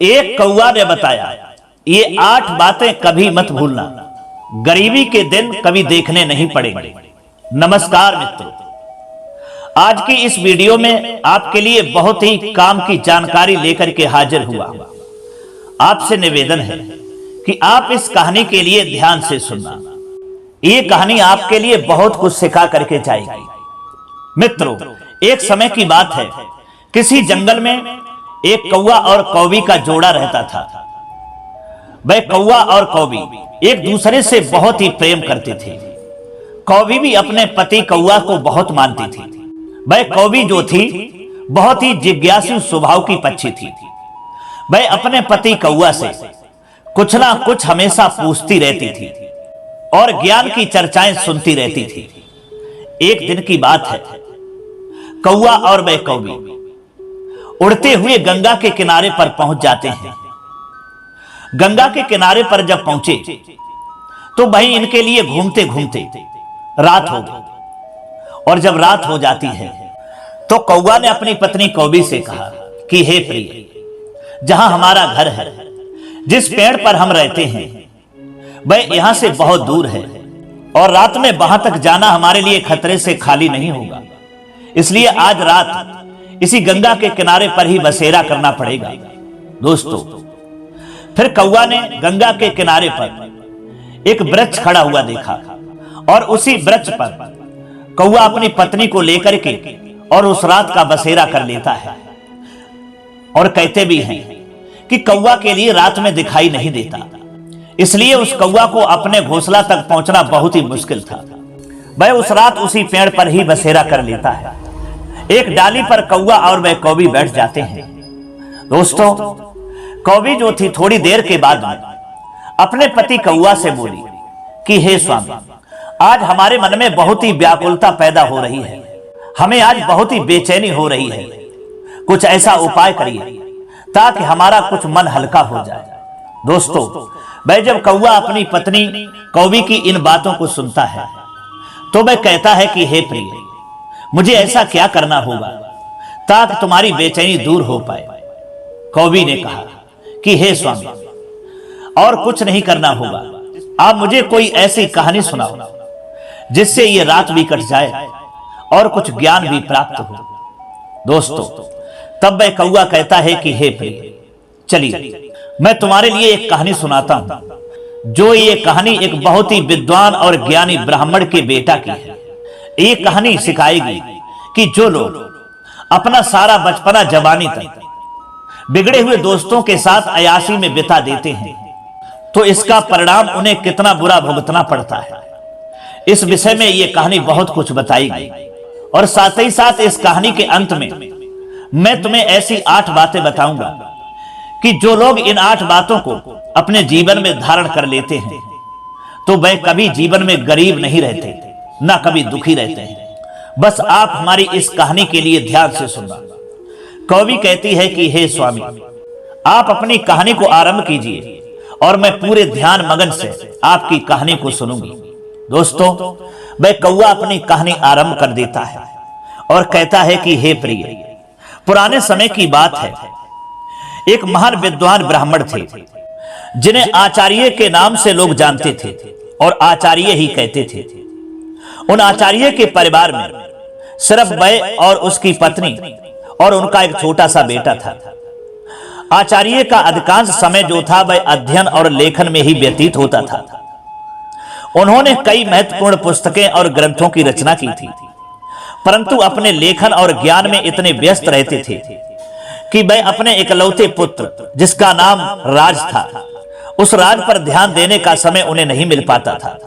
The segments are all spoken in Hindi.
एक कौवा ने बताया, ये 8 बातें कभी मत भूलना, गरीबी के दिन कभी देखने नहीं पड़ेंगे। नमस्कार मित्रों, आज की इस वीडियो में आपके लिए बहुत ही काम की जानकारी लेकर के हाजिर हुआ। आपसे निवेदन है कि आप इस कहानी के लिए ध्यान से सुनना। ये कहानी आपके लिए बहुत कुछ सिखा करके जाएगी। मित्रों, एक समय की बात है, किसी जंगल में एक कौवा और कौवी का जोड़ा रहता था। वह कौवा और कौवी एक दूसरे से बहुत ही प्रेम करते थे। कौवी भी अपने पति कौवा को बहुत मानती थी। वह कौवी जो थी बहुत ही जिज्ञासु स्वभाव की पक्षी थी। वह अपने पति कौवा से कुछ ना कुछ हमेशा पूछती रहती थी और ज्ञान की चर्चाएं सुनती रहती थी। एक दिन की बात है, कौवा और वह कौवी उड़ते हुए गंगा के किनारे पर पहुंच जाते हैं। गंगा के किनारे पर जब पहुंचे तो वहीं इनके लिए घूमते घूमते रात हो गई। और जब रात हो जाती है तो कौवा ने अपनी पत्नी कौवी से कहा कि हे प्रिय, जहां हमारा घर है, जिस पेड़ पर हम रहते हैं, वह यहां से बहुत दूर है और रात में वहां तक जाना हमारे लिए खतरे से खाली नहीं होगा। इसलिए आज रात इसी गंगा के किनारे पर ही बसेरा करना पड़ेगा। दोस्तों, फिर कौवा ने गंगा के किनारे पर एक वृक्ष खड़ा हुआ देखा और उसी वृक्ष पर कौवा अपनी पत्नी को लेकर के और उस रात का बसेरा कर लेता है। और कहते भी हैं कि कौवा के लिए रात में दिखाई नहीं देता, इसलिए उस कौवा को अपने घोंसला तक पहुंचना बहुत ही मुश्किल था। वह उस रात उसी पेड़ पर ही बसेरा कर लेता है। एक डाली पर कौवा और वह कौवी बैठ जाते हैं। दोस्तों, कौवी जो थी थोड़ी देर के बाद में अपने पति कौवा से बोली कि हे स्वामी, आज हमारे मन में बहुत ही व्याकुलता पैदा हो रही है। हमें आज बहुत ही बेचैनी हो रही है। कुछ ऐसा उपाय करिए ताकि हमारा कुछ मन हल्का हो जाए। दोस्तों, वह जब कौवा अपनी पत्नी कौवी की इन बातों को सुनता है तो वह कहता है कि हे प्रिय, मुझे ऐसा क्या करना होगा ताकि तुम्हारी बेचैनी दूर हो पाए। कौवी ने कहा कि हे स्वामी, और कुछ नहीं करना होगा, आप मुझे कोई ऐसी कहानी सुनाओ जिससे ये रात भी कट जाए और कुछ ज्ञान भी प्राप्त हो। दोस्तों, तब वह कौवा कहता है कि हे प्रिय, चलिए मैं तुम्हारे लिए एक कहानी सुनाता हूं। जो ये कहानी एक बहुत ही विद्वान और ज्ञानी ब्राह्मण के बेटा की है। ये कहानी सिखाएगी कि जो लोग अपना सारा बचपना जवानी तक बिगड़े हुए दोस्तों के साथ अयाशी में बिता देते हैं तो इसका परिणाम उन्हें कितना बुरा भुगतना पड़ता है। इस विषय में यह कहानी बहुत कुछ बताएगी और साथ ही साथ इस कहानी के अंत में मैं तुम्हें ऐसी 8 बातें बताऊंगा कि जो लोग इन 8 बातों को अपने जीवन में धारण कर लेते हैं तो वह कभी जीवन में गरीब नहीं रहते, ना कभी दुखी रहते हैं। बस आप हमारी इस कहानी के लिए ध्यान से सुनना। कौवी कहती है कि हे स्वामी, आप अपनी कहानी को आरंभ कीजिए और मैं पूरे ध्यान मगन से आपकी कहानी को सुनूंगी। दोस्तों, वह कौवा अपनी कहानी आरंभ कर देता है और कहता है कि हे प्रिय, पुराने समय की बात है, एक महान विद्वान ब्राह्मण थे जिन्हें आचार्य के नाम से लोग जानते थे और आचार्य ही कहते थे। उन आचार्य के परिवार में सिर्फ वह और उसकी पत्नी और उनका एक छोटा सा बेटा था। आचार्य का अधिकांश समय जो था वह अध्ययन और लेखन में ही व्यतीत होता था। उन्होंने कई महत्वपूर्ण पुस्तकें और ग्रंथों की रचना की थी, परंतु अपने लेखन और ज्ञान में इतने व्यस्त रहते थे कि वह अपने इकलौते पुत्र, जिसका नाम राज था, उस राज पर ध्यान देने का समय उन्हें नहीं मिल पाता था।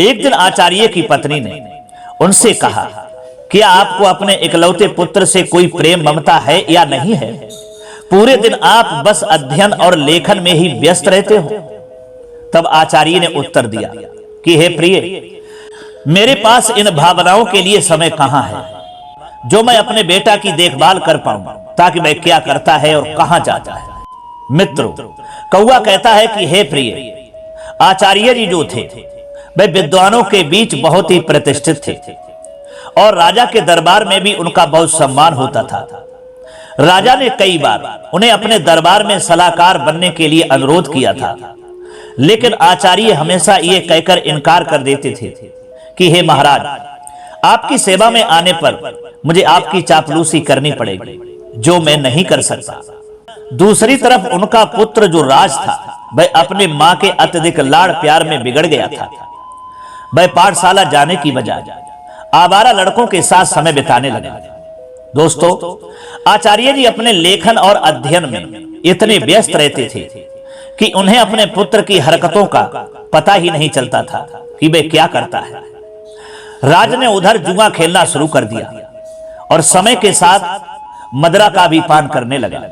एक दिन आचार्य की पत्नी ने उनसे कहा, क्या आपको अपने इकलौते पुत्र से कोई प्रेम ममता है या नहीं है? पूरे दिन आप बस अध्ययन और लेखन में ही व्यस्त रहते हो। तब आचार्य ने उत्तर दिया कि हे प्रिय, मेरे पास इन भावनाओं के लिए समय कहां है जो मैं अपने बेटा की देखभाल कर पाऊं ताकि वह क्या करता है और कहां जाता है। मित्रों, कौवा कहता है कि हे प्रिय, आचार्य जी जो थे वह विद्वानों के बीच बहुत ही प्रतिष्ठित थे और राजा के दरबार में भी उनका बहुत सम्मान होता था। राजा ने कई बार उन्हें अपने दरबार में सलाहकार बनने के लिए अनुरोध किया था, लेकिन आचार्य हमेशा ये कहकर इनकार कर देते थे कि हे महाराज, आपकी सेवा में आने पर मुझे आपकी चापलूसी करनी पड़ेगी, जो मैं नहीं कर सकता। दूसरी तरफ उनका पुत्र जो राज था, वह अपने मां के अत्यधिक लाड़ प्यार में बिगड़ गया था। वह पाठशाला जाने की बजाय आवारा लड़कों के साथ समय बिताने लगा। दोस्तों, आचार्य जी अपने लेखन और अध्ययन में इतने व्यस्त रहते थे कि उन्हें अपने पुत्र की हरकतों का पता ही नहीं चलता था कि वह क्या करता है। राज ने उधर जुआ खेलना शुरू कर दिया और समय के साथ मदरा का भी पान करने लगा।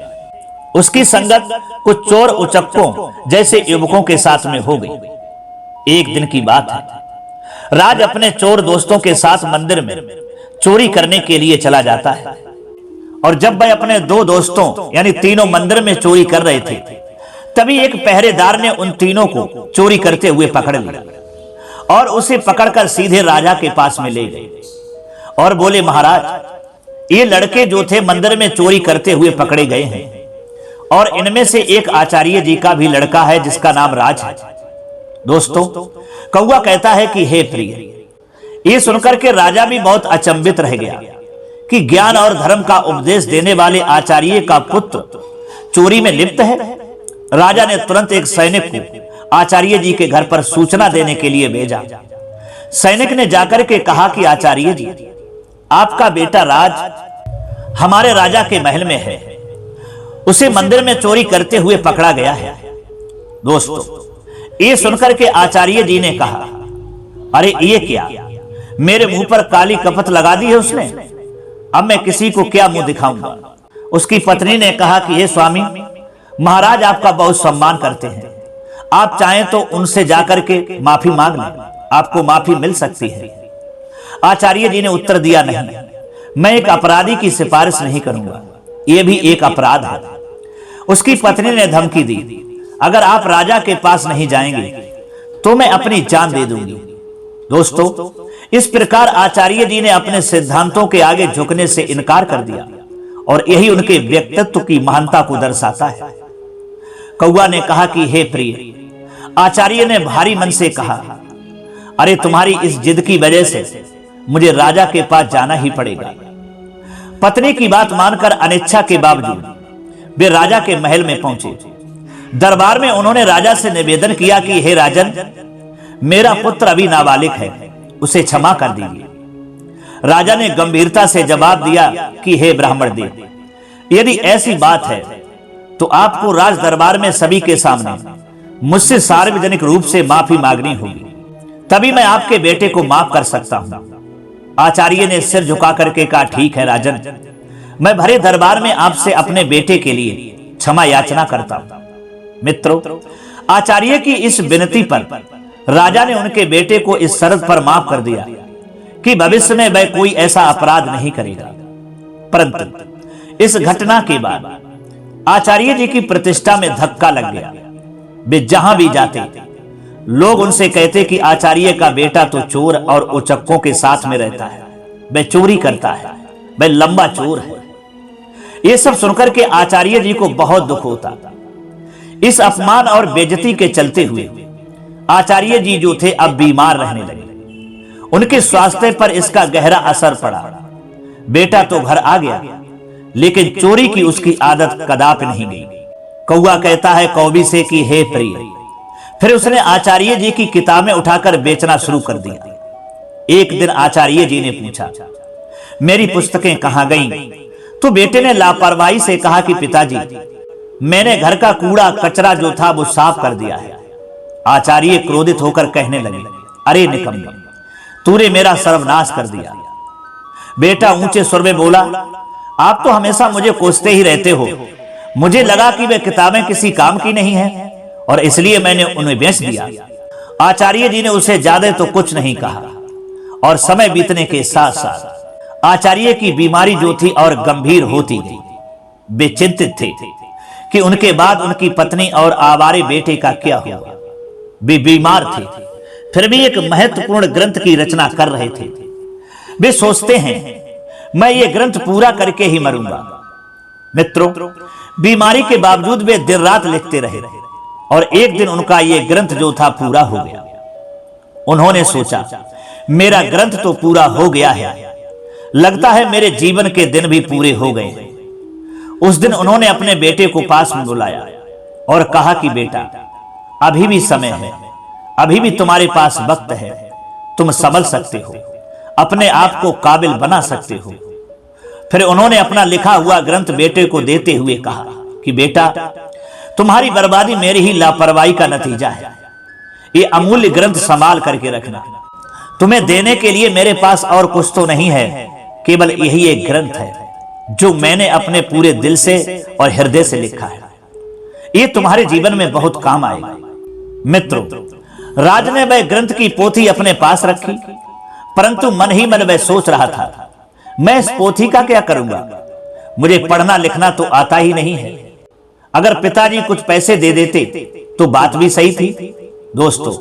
उसकी संगत कुछ चोर उचक्कों जैसे युवकों के साथ में हो गई। एक दिन की बात है, राज अपने चोर दोस्तों के साथ मंदिर में चोरी करने के लिए चला जाता है, और जब वह अपने दो दोस्तों यानी तीनों मंदिर में चोरी कर रहे थे, तभी एक पहरेदार ने उन तीनों को चोरी करते हुए पकड़ लिया और उसे पकड़कर सीधे राजा के पास में ले गए और बोले, महाराज, ये लड़के जो थे मंदिर में चोरी करते हुए पकड़े गए हैं, और इनमें से एक आचार्य जी का भी लड़का है जिसका नाम राज है। दोस्तों, कौआ कहता है कि हे प्रिय, ये सुनकर के राजा भी बहुत अचंभित रह गया कि ज्ञान और धर्म का उपदेश देने वाले आचार्य का पुत्र चोरी में लिप्त है। राजा ने तुरंत एक सैनिक को आचार्य जी के घर पर सूचना देने के लिए भेजा। सैनिक ने जाकर के कहा कि आचार्य जी, आपका बेटा राज हमारे राजा के महल में है, उसे मंदिर में चोरी करते हुए पकड़ा गया है। दोस्तों, ये सुनकर के आचार्य जी ने कहा, अरे ये क्या, मेरे मुंह पर काली कपट लगा दी है उसने, अब मैं किसी को क्या मुंह दिखाऊंगा। उसकी पत्नी ने कहा कि हे स्वामी, महाराज आपका बहुत सम्मान करते हैं, आप चाहें तो उनसे जाकर के माफी मांग लें, आपको माफी मिल सकती है। आचार्य जी ने उत्तर दिया, नहीं, मैं एक अपराधी की सिफारिश नहीं करूंगा, यह भी एक अपराध है। उसकी पत्नी ने धमकी दी, अगर आप राजा के पास नहीं जाएंगे तो मैं अपनी जान दे दूंगी। दोस्तों, इस प्रकार आचार्य जी ने अपने सिद्धांतों के आगे झुकने से इनकार कर दिया, और यही उनके व्यक्तित्व की महानता को दर्शाता है। कौआ ने कहा कि हे प्रिय, आचार्य ने भारी मन से कहा, अरे तुम्हारी इस जिद की वजह से मुझे राजा के पास जाना ही पड़ेगा। पत्नी की बात मानकर अनिच्छा के बावजूद वे राजा के महल में पहुंचे। दरबार में उन्होंने राजा से निवेदन किया कि हे राजन, मेरा पुत्र अभी नाबालिग है, उसे क्षमा कर दीजिए। राजा ने गंभीरता से जवाब दिया कि हे ब्राह्मण देव, यदि ऐसी बात है तो आपको राज दरबार में सभी के सामने मुझसे सार्वजनिक रूप से माफी मांगनी होगी, तभी मैं आपके बेटे को माफ कर सकता हूं। आचार्य ने सिर झुका करके कहा, ठीक है राजन, मैं भरे दरबार में आपसे अपने बेटे के लिए क्षमा याचना करता हूं। मित्रों, आचार्य की इस विनती पर राजा ने उनके बेटे को इस शर्त पर माफ कर दिया कि भविष्य में वह कोई ऐसा अपराध नहीं करेगा। परंतु इस घटना के बाद आचार्य जी की प्रतिष्ठा में धक्का लग गया। वे जहां भी जाते लोग उनसे कहते कि आचार्य का बेटा तो चोर और उचक्कों के साथ में रहता है, वह चोरी करता है, वह लंबा चोर है। ये सब सुनकर के आचार्य जी को बहुत दुख होता। इस अपमान और बेइज्जती के चलते हुए आचार्य जी जो थे अब बीमार रहने लगे। उनके स्वास्थ्य पर इसका गहरा असर पड़ा। बेटा तो घर आ गया, लेकिन चोरी की उसकी आदत कदापि नहीं गई। कौआ कहता है कौवी से कि हे प्रिय, फिर उसने आचार्य जी की किताबें उठाकर बेचना शुरू कर दिया। एक दिन आचार्य जी ने पूछा, मेरी पुस्तकें कहां गईं? तो बेटे ने लापरवाही से कहा कि पिताजी, मैंने घर का कूड़ा कचरा जो था वो साफ कर दिया है। आचार्य क्रोधित होकर कहने लगे, अरे निकम्मे, तूने मेरा सर्वनाश कर दिया। बेटा ऊंचे स्वर में बोला, आप तो हमेशा मुझे कोसते ही रहते हो। मुझे लगा कि वे किताबें किसी काम की नहीं है और इसलिए मैंने उन्हें बेच दिया। आचार्य जी ने उसे ज्यादा तो कुछ नहीं कहा, और समय बीतने के साथ साथ आचार्य की बीमारी जो थी और गंभीर होती गई। वे चिंतित थे कि उनके बाद उनकी पत्नी और आवारे बेटे का क्या हुआ। वे बीमार थे, फिर भी एक महत्वपूर्ण ग्रंथ की रचना कर रहे थे। वे सोचते हैं, मैं ये ग्रंथ पूरा करके ही मरूंगा। मित्रों, बीमारी के बावजूद वे दिन रात लिखते रहे और एक दिन उनका ये ग्रंथ जो था पूरा हो गया। उन्होंने सोचा, मेरा ग्रंथ तो पूरा हो गया है, लगता है मेरे जीवन के दिन भी पूरे हो गए हैं। उस दिन उन्होंने अपने बेटे को पास में बुलाया और कहा कि बेटा, अभी भी समय है, अभी भी तुम्हारे पास वक्त है, तुम संभल सकते हो, अपने आप को काबिल बना सकते हो। फिर उन्होंने अपना लिखा हुआ ग्रंथ बेटे को देते हुए कहा कि बेटा, तुम्हारी बर्बादी मेरी ही लापरवाही का नतीजा है, ये अमूल्य ग्रंथ संभाल करके रखना। तुम्हें देने के लिए मेरे पास और कुछ तो नहीं है, केवल यही एक ग्रंथ है जो मैंने अपने पूरे दिल से और हृदय से लिखा है, ये तुम्हारे जीवन में बहुत काम आएगा। मित्रों, राज ने वह ग्रंथ की पोथी अपने पास रखी, परंतु मन ही मन वह सोच रहा था, मैं इस पोथी का क्या करूंगा, मुझे पढ़ना लिखना तो आता ही नहीं है। अगर पिताजी कुछ पैसे दे देते तो बात भी सही थी। दोस्तों,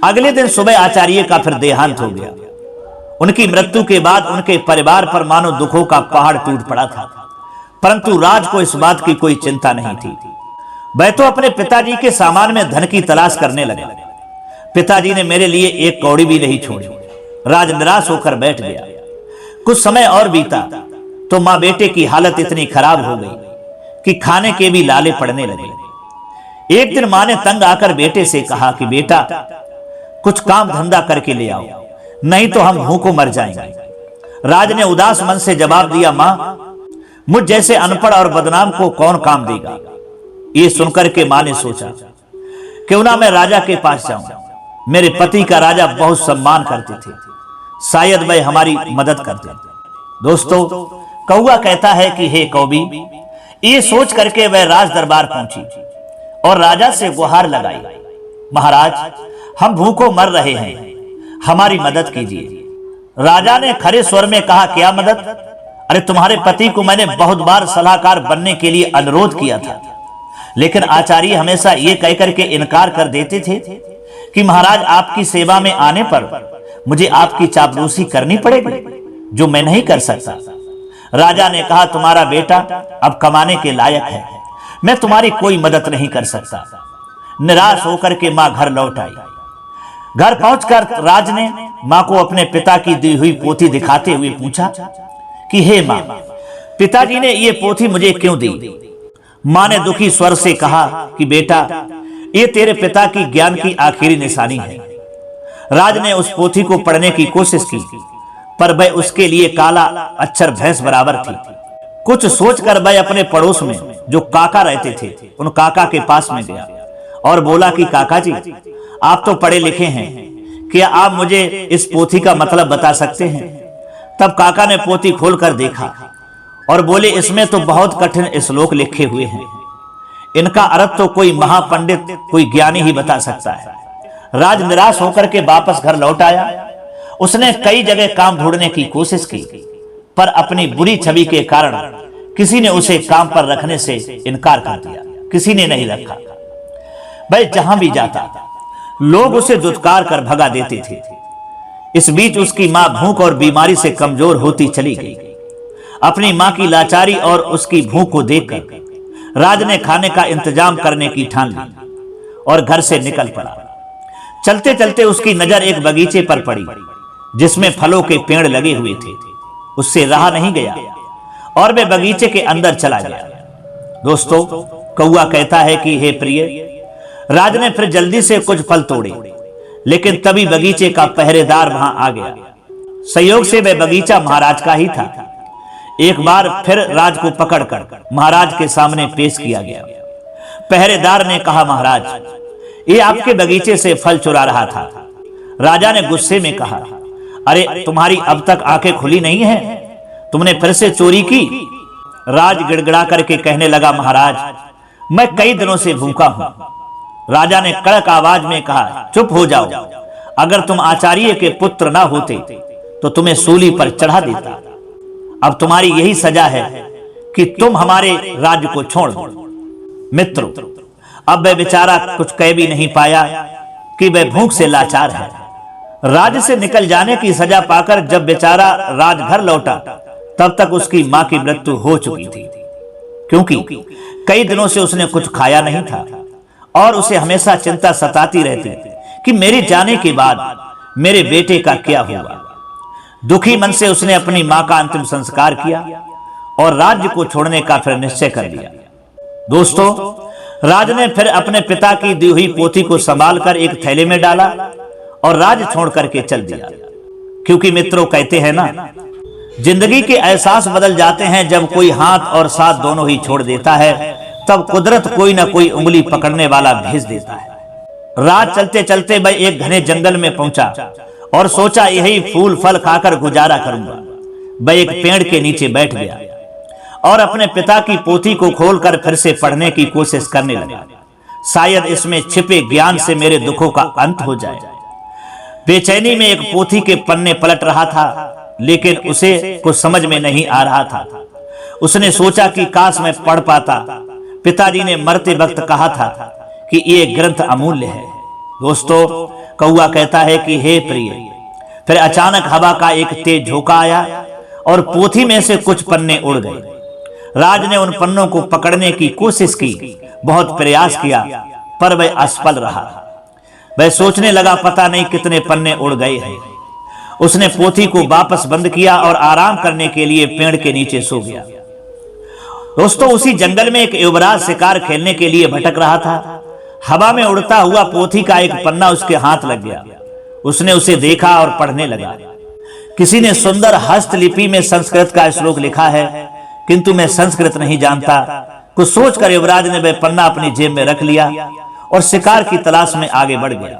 अगले दिन सुबह आचार्य का फिर देहांत हो गया। उनकी मृत्यु के बाद उनके परिवार पर मानो दुखों का पहाड़ टूट पड़ा था, परंतु राज को इस बात की कोई चिंता नहीं थी। वह तो अपने पिताजी के सामान में धन की तलाश करने लगे। पिताजी ने मेरे लिए एक कौड़ी भी नहीं छोड़ी। राज निराश होकर बैठ गया। कुछ समय और बीता तो मां बेटे की हालत इतनी खराब हो गई कि खाने के भी लाले पड़ने लगे। एक दिन मां ने तंग आकर बेटे से कहा कि बेटा, कुछ काम धंधा करके ले आओ, नहीं तो हम भूखों मर जाएंगे। राज ने उदास मन से जवाब दिया, मां, मुझ जैसे अनपढ़ और बदनाम को कौन काम देगा। ये सुनकर के मां ने सोचा, क्यों ना मैं राजा के पास जाऊं, मेरे पति का राजा बहुत सम्मान करते थे, शायद वह हमारी मदद करते। दोस्तों, कौआ कहता है कि हे कौवी, ये सोच करके वह राज दरबार पहुंची और राजा से गुहार लगाई, महाराज, हम भूखों मर रहे हैं, हमारी मदद कीजिए। राजा ने खरे स्वर में कहा, क्या मदद? अरे तुम्हारे पति को मैंने बहुत बार सलाहकार बनने के लिए अनुरोध किया था, लेकिन आचार्य हमेशा ये कहकर के इनकार कर देते थे कि महाराज, आपकी सेवा में आने पर मुझे आपकी चापलूसी करनी पड़ेगी, जो मैं नहीं कर सकता। राजा ने कहा, तुम्हारा बेटा अब कमाने के लायक है, मैं तुम्हारी कोई मदद नहीं कर सकता। निराश होकर के मां घर लौट आई। घर पहुंचकर राज ने मां को अपने पिता की दी हुई पोथी दिखाते हुए पूछा कि हे मां, पिताजी ने ये पोथी मुझे क्यों दी? मां ने दुखी स्वर से कहा कि बेटा, ये तेरे पिता की ज्ञान की आखिरी निशानी है। राज ने उस पोथी को पढ़ने की कोशिश की, पर वह उसके लिए काला अक्षर भैंस बराबर थी। कुछ सोचकर वह अपने पड़ोस में जो काका रहते थे, उन काका के पास में गया और बोला कि काका जी, आप तो पढ़े लिखे हैं, क्या आप मुझे इस पोथी का मतलब बता सकते हैं? तब काका ने पोथी खोलकर देखा और बोले, इसमें तो बहुत कठिन श्लोक लिखे हुए हैं, इनका अर्थ तो कोई महापंडित, कोई ज्ञानी ही बता सकता है। राज निराश होकर के वापस घर लौट आया। उसने कई जगह काम ढूंढने की कोशिश की, पर अपनी बुरी छवि के कारण किसी ने उसे काम पर रखने से इनकार कर दिया, किसी ने नहीं रखा। वह जहां भी जाता लोग उसे दुत्कार कर भगा देते थे। इस बीच उसकी मां भूख और बीमारी से कमजोर होती चली गई। अपनी मां की लाचारी और उसकी भूख को देखकर राज ने खाने का इंतजाम करने की ठान ली और घर से निकल पड़ा। चलते चलते उसकी नजर एक बगीचे पर पड़ी जिसमें फलों के पेड़ लगे हुए थे। उससे रहा नहीं गया और वह बगीचे के अंदर चला गया। दोस्तों, कौआ कहता है कि हे प्रिय, राज ने फिर जल्दी से कुछ फल तोड़े, लेकिन तभी बगीचे का पहरेदार वहां आ गया। संयोग से वह बगीचा महाराज का ही था। एक बार फिर राज को पकड़कर महाराज के सामने पेश किया गया। पहरेदार ने कहा, महाराज, ये आपके बगीचे से फल चुरा रहा था। राजा ने गुस्से में कहा, अरे तुम्हारी अब तक आंखें खुली नहीं है, तुमने फिर से चोरी की? राज गिड़गिड़ा करके कहने लगा, महाराज, मैं कई दिनों से भूखा हूं। राजा ने कड़क आवाज में कहा, चुप हो जाओ, अगर तुम आचार्य के पुत्र ना होते तो तुम्हें सूली पर चढ़ा देता। अब तुम्हारी यही सजा है कि तुम हमारे राज्य को छोड़ दो। मित्रों, अब वह बेचारा कुछ कह भी नहीं पाया कि वह भूख से लाचार है। राज्य से निकल जाने की सजा पाकर जब बेचारा राजघर लौटा, तब तक उसकी मां की मृत्यु हो चुकी थी, क्योंकि कई दिनों से उसने कुछ खाया नहीं था और उसे हमेशा चिंता सताती रहती कि मेरे जाने के बाद मेरे बेटे का क्या हुआ। दुखी मन से उसने अपनी मां का अंतिम संस्कार किया और राज्य को छोड़ने का फिर निश्चय कर लिया। दोस्तों, राज ने फिर अपने पिता की दी हुई पोथी को संभालकर एक थैले में डाला और राज्य छोड़ करके चल दिया। क्योंकि मित्रों, कहते हैं ना, जिंदगी के एहसास बदल जाते हैं जब कोई हाथ और साथ दोनों ही छोड़ देता है, तब कुदरत कोई ना कोई उंगली पकड़ने वाला भेज देता है। रात चलते चलते मैं एक घने जंगल में पहुंचा और सोचा यही फूल फल खाकर गुजारा करूंगा। मैं एक पेड़ के नीचे बैठ गया और अपने पिता की पोथी को खोलकर फिर से पढ़ने की कोशिश करने लगा। शायद इसमें छिपे ज्ञान से मेरे दुखों का अंत हो जाए। बेचैनी में एक पोथी के पन्ने पलट रहा था, लेकिन उसे कुछ समझ में नहीं आ रहा था। उसने सोचा कि काश मैं पढ़ पाता। पिताजी ने मरते वक्त कहा था कि ये ग्रंथ अमूल्य है। दोस्तों, कौआ कहता है कि हे प्रिय। फिर अचानक हवा का एक तेज झोंका आया और पोथी में से कुछ पन्ने उड़ गए। राज ने उन पन्नों को पकड़ने की कोशिश की, बहुत प्रयास किया, पर वह असफल रहा। वह सोचने लगा, पता नहीं कितने पन्ने उड़ गए हैं। उसने पोथी को वापस बंद किया और आराम करने के लिए पेड़ के नीचे सो गया। दोस्तों, उसी जंगल में एक युवराज शिकार खेलने के लिए भटक रहा था। हवा में उड़ता हुआ पोथी का एक पन्ना उसके हाथ लग गया। उसने उसे देखा और पढ़ने लगा। किसी ने सुंदर हस्तलिपि में संस्कृत का श्लोक लिखा है, किंतु मैं संस्कृत नहीं जानता। कुछ सोचकर युवराज ने वह पन्ना अपनी जेब में रख लिया और शिकार की तलाश में आगे बढ़ गया।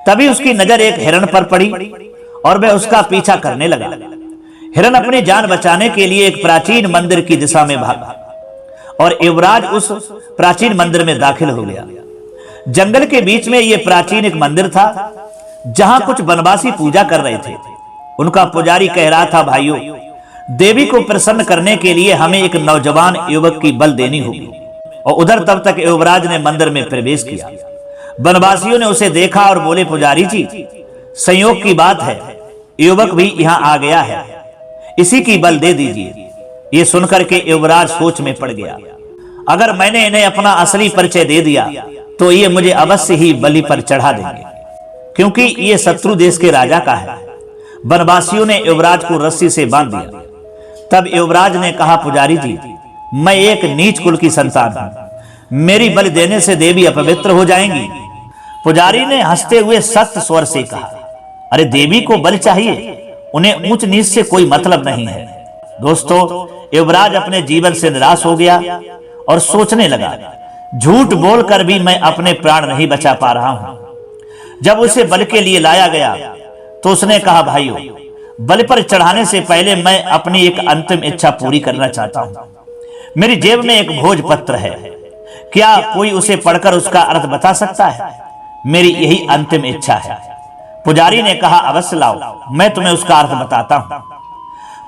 तभी उसकी नजर एक हिरण पर पड़ी और वह उसका पीछा करने लगा। हिरण अपनी जान बचाने के लिए एक प्राचीन मंदिर की दिशा में भागा और युवराज उस प्राचीन मंदिर में दाखिल हो गया। जंगल के बीच में यह प्राचीन एक मंदिर था जहां कुछ वनवासी पूजा कर रहे थे। उनका पुजारी कह रहा था, भाइयों, देवी को प्रसन्न करने के लिए हमें एक नौजवान युवक की बल देनी होगी। और उधर तब तक युवराज ने मंदिर में प्रवेश किया। वनवासियों ने उसे देखा और बोले, पुजारी जी, संयोग की बात है, युवक भी यहाँ आ गया है, इसी की बल दे दीजिए। ये सुनकर के युवराज सोच में पड़ गया। अगर मैंने इन्हें अपना असली परिचय दे दिया तो ये मुझे अवश्य ही बलि पर चढ़ा देंगे, क्योंकि ये शत्रु देश के राजा का है। वनवासियों ने युवराज को रस्सी से बांध दिया। तब युवराज ने कहा, पुजारी जी, मैं एक नीच कुल की संतान हूं, मेरी बलि देने से देवी अपवित्र हो जाएंगी। पुजारी ने हंसते हुए सख्त स्वर से कहा, अरे देवी को बलि चाहिए, उन्हें ऊंच नीच से कोई मतलब नहीं है। दोस्तों, युवराज अपने जीवन से निराश हो गया और सोचने लगा, झूठ बोलकर भी मैं अपने प्राण नहीं बचा पा रहा हूं। जब उसे बलि के लिए लाया गया तो उसने कहा, भाइयों, बलि पर चढ़ाने से पहले मैं अपनी एक अंतिम इच्छा पूरी करना चाहता हूं। मेरी जेब में एक भोजपत्र है, क्या कोई उसे पढ़कर उसका अर्थ बता सकता है? मेरी यही अंतिम इच्छा है। पुजारी ने कहा, अवश्य लाओ, मैं तुम्हें उसका अर्थ बताता हूं।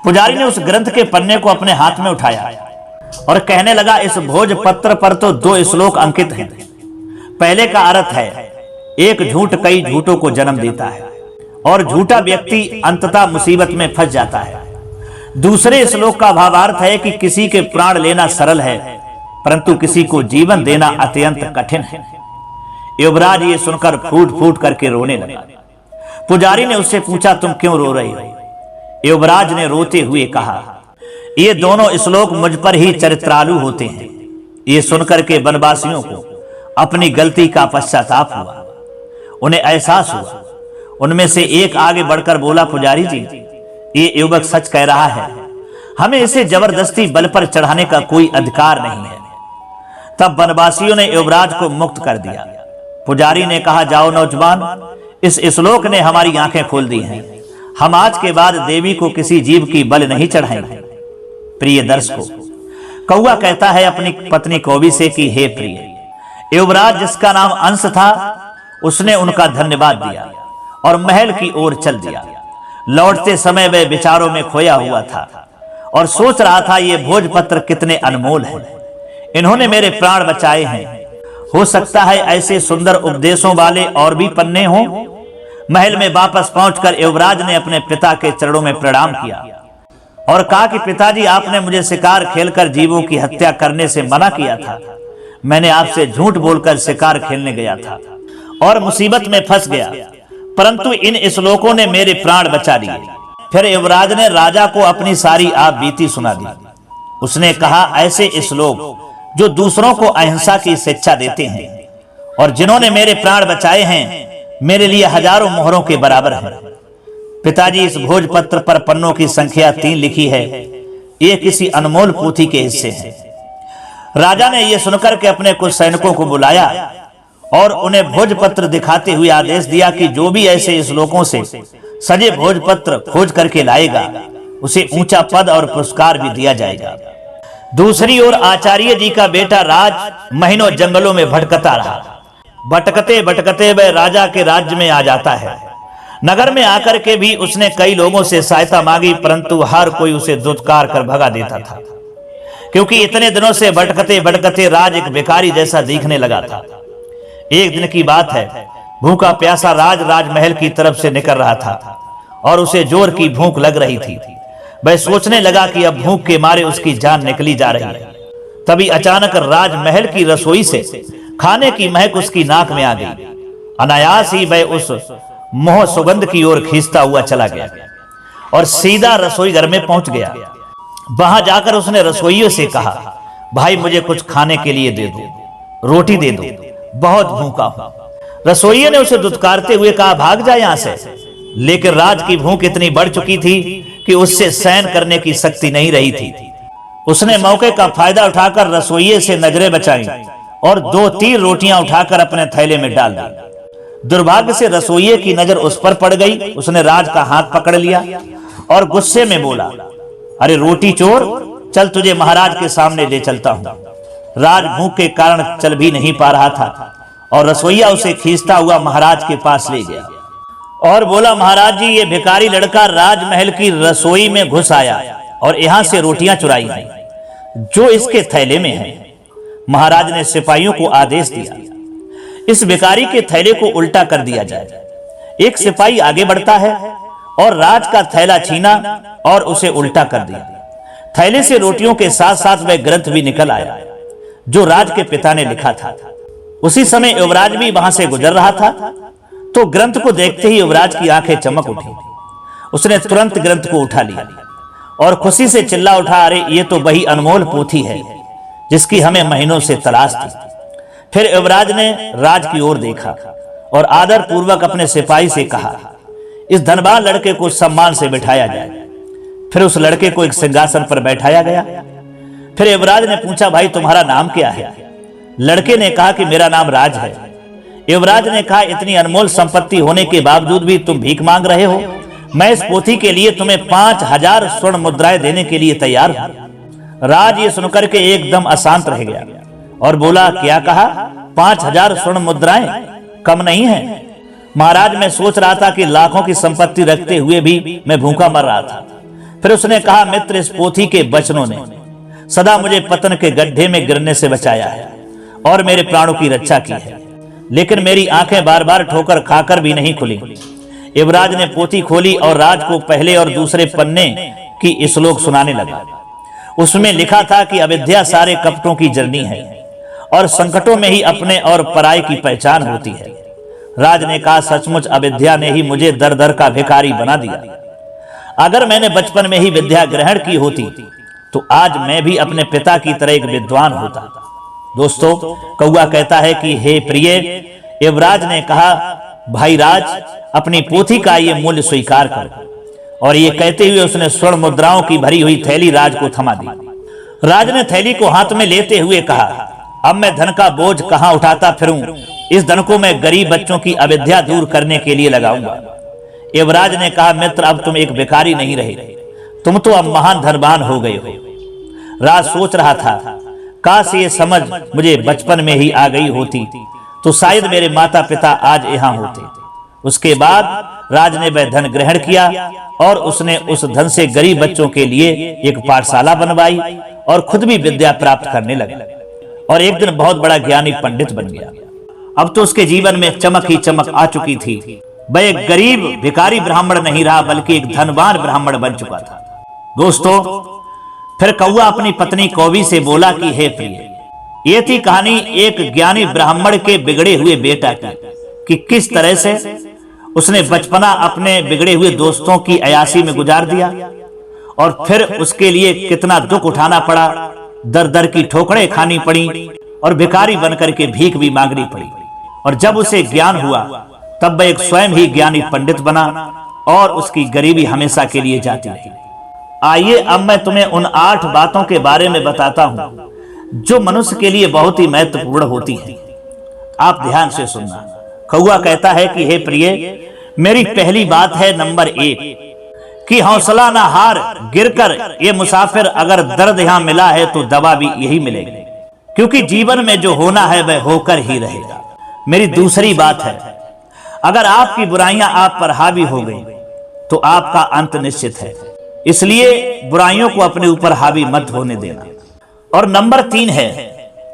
पुजारी ने उस ग्रंथ के पन्ने को अपने हाथ में उठाया और कहने लगा, इस भोजपत्र पर तो 2 श्लोक अंकित हैं। पहले का अर्थ है, एक झूठ कई झूठों को जन्म देता है और झूठा व्यक्ति अंततः मुसीबत में फंस जाता है। दूसरे श्लोक का भावार्थ है कि किसी के प्राण लेना सरल है, परंतु किसी को जीवन देना अत्यंत कठिन है। युवराज ये सुनकर फूट फूट करके रोने लगा। पुजारी ने उससे पूछा, तुम क्यों रो रही हो? युवराज ने रोते हुए कहा, ये दोनों श्लोक मुझ पर ही चरित्रालु होते हैं। ये सुनकर के वनवासियों को अपनी गलती का पश्चाताप हुआ। उन्हें एहसास हुआ। उनमें से एक आगे बढ़कर बोला, पुजारी जी, ये युवक सच कह रहा है, हमें इसे जबरदस्ती बल पर चढ़ाने का कोई अधिकार नहीं है। तब वनवासियों ने युवराज को मुक्त कर दिया। पुजारी ने कहा, जाओ नौजवान, इस श्लोक ने हमारी आंखें खोल दी हैं। हम आज के बाद देवी को किसी जीव की बलि नहीं चढ़ाएंगे। प्रिय दर्शकों, कौआ कहता है अपनी पत्नी कौवी से कि हे प्रिय, युवराज जिसका नाम अंश था, उसने उनका धन्यवाद दिया और महल की ओर चल दिया। लौटते समय वह विचारों में खोया हुआ था और सोच रहा था, ये भोजपत्र कितने अनमोल हैं, इन्होंने मेरे प्राण बचाए हैं। हो सकता है ऐसे सुंदर उपदेशों वाले और भी पन्ने हों। महल में वापस पहुंचकर युवराज ने अपने पिता के चरणों में प्रणाम किया। और कहा कि पिताजी, आपने मुझे शिकार खेलकर जीवों की हत्या करने से मना किया था। मैंने आपसे झूठ बोलकर शिकार खेलने गया था और मुसीबत में फंस गया, परंतु इन श्लोकों ने मेरे प्राण बचा लिए। फिर युवराज ने राजा को अपनी सारी आप बीती सुना दी। उसने कहा, ऐसे श्लोक जो दूसरों को अहिंसा की शिक्षा देते हैं और जिन्होंने मेरे प्राण बचाए हैं, मेरे लिए हजारों मोहरों के बराबर है। पिताजी, इस भोजपत्र पर पन्नों की संख्या 3 लिखी है। ये किसी अनमोल पोथी के हिस्से हैं। राजा ने यह सुनकर के अपने कुछ सैनिकों को बुलाया और उन्हें भोजपत्र दिखाते हुए आदेश दिया कि जो भी ऐसे श्लोकों से सजे भोजपत्र खोज करके लाएगा, उसे ऊंचा पद और पुरस्कार भी दिया जाएगा। दूसरी ओर आचार्य जी का बेटा राज महीनों जंगलों में भटकता रहा। भटकते भटकते वह राजा के राज्य में आ जाता है। नगर में आकर के भी उसने कई लोगों से सहायता मांगी, परंतु हर कोई उसे दुत्कार कर भगा देता था, क्योंकि इतने दिनों से भटकते भटकते राज एक भिखारी जैसा दिखने लगा था। एक दिन की बात है, भूखा प्यासा राज राजमहल की तरफ से निकल रहा था और उसे जोर की भूख लग रही थी। वह सोचने लगा कि अब भूख के मारे उसकी जान निकली जा रही है। तभी अचानक राजमहल की रसोई से खाने की महक उसकी नाक में आ गई। अनायास ही वह उस मोह सुगंध की ओर खींचता हुआ चला गया और सीधा रसोई घर में पहुंच गया। वहां जाकर उसने रसोइयों से कहा, भाई मुझे कुछ खाने के लिए दे दो, रोटी दे दो, बहुत भूखा हूं। रसोइये ने उसे दुत्कारते हुए कहा, भाग जा यहां से। लेकिन राज की भूख इतनी बढ़ चुकी थी कि उससे सहन करने की शक्ति नहीं रही थी। उसने मौके का फायदा उठाकर रसोइये से नजरें बचाई और 2-3 रोटियां उठाकर अपने थैले में डाल दी। दुर्भाग्य से रसोइये की नजर उस पर पड़ गई। उसने राज का हाथ पकड़ लिया और गुस्से में बोला, अरे रोटी चोर, चल तुझे महाराज के सामने ले चलता हूं। राज भूख के कारण चल भी नहीं पा रहा था और रसोइया उसे खींचता हुआ महाराज के पास ले गया और बोला, महाराज जी, ये भिखारी लड़का राजमहल की रसोई में घुस आया और यहां से रोटियां चुराई हैं जो इसके थैले में है। महाराज ने सिपाहियों को आदेश दिया, इस भिखारी के थैले को उल्टा कर दिया जाए। एक सिपाही आगे बढ़ता है और राज का थैला छीना और उसे उल्टा कर दिया। थैले से रोटियों के साथ साथ वह ग्रंथ भी निकल आया जो राज के पिता ने लिखा था। उसी समय युवराज भी वहां से गुजर रहा था, तो ग्रंथ को देखते ही युवराज की आंखें चमक उठी। उसने तुरंत ग्रंथ को उठा लिया और खुशी से चिल्ला उठा, अरे ये तो वही अनमोल पोथी है जिसकी हमें महीनों से तलाश थी। फिर युवराज ने राज की ओर देखा और आदर पूर्वक अपने सिपाही से कहा, इस धनवान लड़के को सम्मान से बिठाया जाए। फिर उस लड़के को एक सिंहासन पर बैठाया गया। फिर युवराज ने पूछा, भाई तुम्हारा नाम क्या है? लड़के ने कहा कि मेरा नाम राज है। युवराज ने कहा, इतनी अनमोल संपत्ति होने के बावजूद भी तुम भीख मांग रहे हो? मैं इस पोथी के लिए तुम्हें 5000 स्वर्ण मुद्राएं देने के लिए तैयार हूं। राज ये सुनकर के एकदम अशांत रह गया और बोला, क्या कहा? 5000 स्वर्ण मुद्राएं कम नहीं है। महाराज, मैं सोच रहा था कि लाखों की संपत्ति रखते हुए भी मैं भूखा मर रहा था। फिर उसने कहा, मित्र, इस पोथी के वचनों ने सदा मुझे पतन के गड्ढे में गिरने से बचाया है और मेरे प्राणों की रक्षा की है, लेकिन मेरी आंखें बार बार ठोकर खाकर भी नहीं खुली। युवराज ने पोथी खोली और राज को पहले और दूसरे पन्ने की श्लोक सुनाने लगा। उसमें लिखा था कि अविद्या सारे कपटों की जर्नी है और संकटों में ही अपने और पराये की पहचान होती है। राज ने कहा, सचमुच अविद्या ने ही मुझे दर दर का भिखारी बना दिया। अगर मैंने बचपन में ही विद्या ग्रहण की होती तो आज मैं भी अपने पिता की तरह एक विद्वान होता। दोस्तों, कौआ कहता है कि हे प्रिय, युवराज ने कहा, भाई राज, अपनी पोथी का ये मूल्य स्वीकार कर। और ये कहते हुए उसने स्वर्ण मुद्राओं की भरी हुई थैली राज को थमा दी। राज ने थैली को हाथ में लेते हुए कहा, अब मैं धन का बोझ कहां उठाता फिरूं? इस धन को मैं गरीब बच्चों की अविद्या दूर करने के लिए लगाऊंगा। युवराज ने कहा, मित्र, अब तुम एक भिखारी नहीं रहे, तुम तो अब महान धनवान हो गए हो। राज सोच रहा था, काश ये समझ मुझे बचपन में ही आ गई होती तो शायद मेरे माता पिता आज यहाँ होते। उसके बाद राज ने वह धन ग्रहण किया और उसने उस धन से गरीब बच्चों के लिए एक पाठशाला बनवाई और खुद भी विद्या प्राप्त करने लगा और एक दिन बहुत बड़ा ज्ञानी पंडित बन गया। अब तो उसके जीवन में चमक ही चमक आ चुकी थी। वह एक गरीब भिखारी ब्राह्मण नहीं रहा, बल्कि एक धनवान ब्राह्मण बन चुका था। दोस्तों, फिर कौआ अपनी पत्नी कौवी से बोला कि हे प्रिय, ये थी कहानी एक ज्ञानी ब्राह्मण के बिगड़े हुए बेटा की, कि किस तरह से उसने बचपना अपने बिगड़े हुए दोस्तों की अयासी में गुजार दिया और फिर उसके लिए कितना दुख उठाना पड़ा, दर दर की ठोकरें खानी पड़ी और भिखारी बनकर के भीख भी मांगनी पड़ी। और जब उसे ज्ञान हुआ तब वह एक स्वयं ही ज्ञानी पंडित बना और उसकी गरीबी हमेशा के लिए जाती रही। आइए अब मैं तुम्हें उन 8 बातों के बारे में बताता हूं जो मनुष्य के लिए बहुत ही महत्वपूर्ण होती है। आप ध्यान से सुनना। कौआ कहता है कि हे प्रिय, मेरी पहली बात है नंबर 1 कि हौसला ना हार, गिरकर ये मुसाफिर, अगर दर्द यहां मिला है तो दवा भी यही मिलेगी, क्योंकि जीवन में जो होना है वह होकर ही रहेगा। मेरी दूसरी बात है, अगर आपकी बुराइयां आप पर हावी हो गई तो आपका अंत निश्चित है, इसलिए बुराइयों को अपने ऊपर हावी मत होने देना। और नंबर 3 है,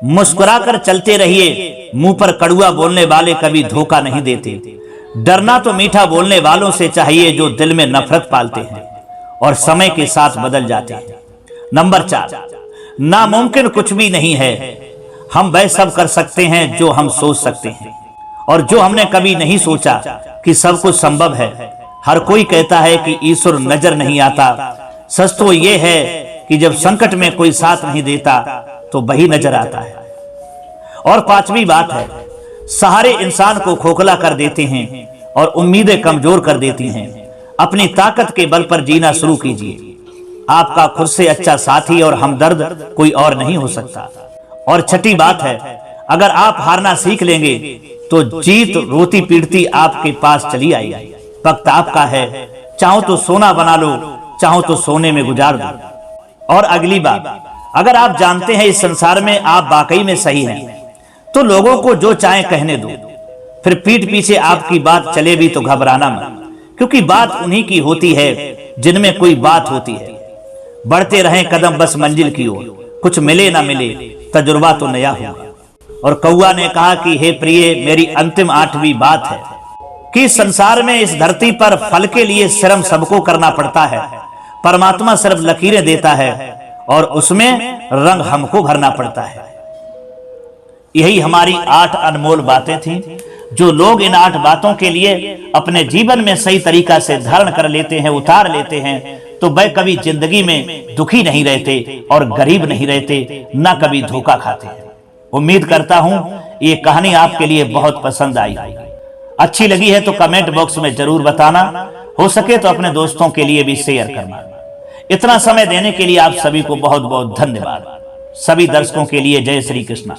मुस्कुराकर चलते रहिए, मुंह पर कड़ुआ बोलने वाले कभी धोखा नहीं देते। डरना तो मीठा बोलने वालों से चाहिए जो दिल में नफरत पालते हैं और समय के साथ बदल जाते हैं। नंबर 4, नामुमकिन कुछ भी नहीं है, हम वह सब कर सकते हैं जो हम सोच सकते हैं और जो हमने कभी नहीं सोचा कि सब कुछ संभव है। हर कोई कहता है कि ईश्वर नजर नहीं आता, सच तो यह है कि जब संकट में कोई साथ नहीं देता तो वही नजर आता है। और 5वीं बात है, सहारे इंसान को खोखला कर देते हैं और उम्मीदें कमजोर कर देती हैं। अपनी ताकत के बल पर जीना शुरू कीजिए। आपका खुद से अच्छा साथी और हमदर्द कोई और नहीं हो सकता। और 6ठी बात है, अगर आप हारना सीख लेंगे तो जीत रोती पीटती आपके पास चली आएगी। वक्त आपका है, चाहो तो सोना बना लो, चाहो तो सोने में गुजार दो। और अगली बात, अगर आप जानते हैं इस संसार में आप वाकई में सही हैं तो लोगों को जो चाहे कहने दो, फिर पीठ पीछे आपकी बात चले भी तो घबराना मत, क्योंकि बात उन्हीं की होती है जिनमें कोई बात होती है। बढ़ते रहें कदम बस मंजिल की ओर, कुछ मिले ना मिले तजुर्बा तो नया होगा। और कौआ ने कहा कि हे प्रिय, मेरी अंतिम 8वीं बात है कि संसार में इस धरती पर फल के लिए श्रम सबको करना पड़ता है। परमात्मा सिर्फ लकीरें देता है और उसमें रंग हमको भरना पड़ता है। यही हमारी 8 अनमोल बातें थीं। जो लोग इन 8 बातों के लिए अपने जीवन में सही तरीका से धारण कर लेते हैं, उतार लेते हैं, तो वह कभी जिंदगी में दुखी नहीं रहते और गरीब नहीं रहते, ना कभी धोखा खाते हैं। उम्मीद करता हूं ये कहानी आपके लिए बहुत पसंद आई। अच्छी लगी है तो कमेंट बॉक्स में जरूर बताना, हो सके तो अपने दोस्तों के लिए भी शेयर करना। इतना समय देने के लिए आप सभी को बहुत बहुत धन्यवाद। सभी दर्शकों के लिए जय श्री कृष्णा।